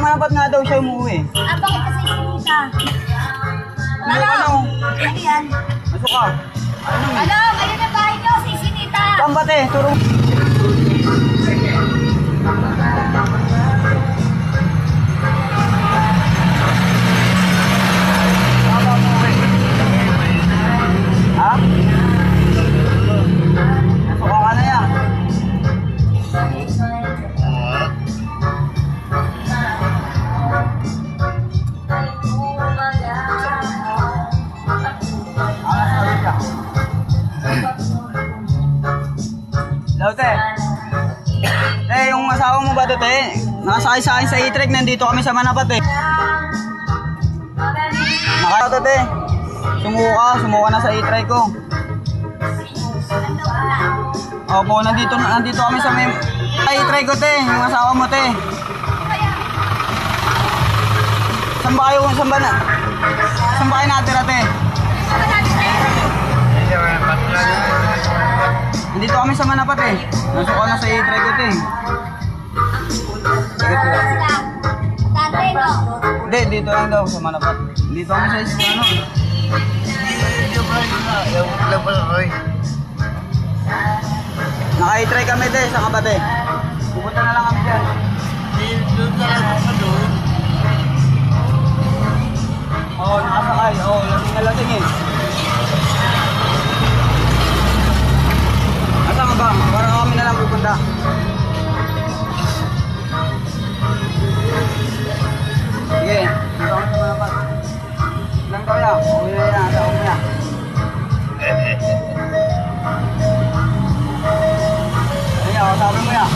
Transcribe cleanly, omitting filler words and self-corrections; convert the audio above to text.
Manapat nga daw siya umuwi. Ah, bakit kasi sinita? Ano? Ano yan? Masok ka. Ano? Ayun na bahay nyo, si Sinita. Pambate, turong. Ha? Masok ka na yan. Hello, te. Yung asawa mo ba to, te? Nakasakay sa akin sa e-trek, nandito kami sa Manapat, eh. Nakaya, te. Sumuka na sa e-trek ko. Opo, nandito kami sa e-trek ko, te. Yung asawa mo, te. Saan ba kayo natira, te? Nandito kami sa Manapat, eh. Nasuko na sa e-trek ko, te. Hindi, dito lang daw sa Manapat. Dito kami sa ano. Naka-e-trek kami, te. Saan ka ba, te? Pupunta na lang kami dyan. Oo, nakasakay. Oo, lasing na lasing, eh. Asa ka ba? Para kami na lang pupunta. Sige, dito kami sa Manapat. Ilang taon na? Uwi na yan, asa uwi na. Ayan, sabi mo yan.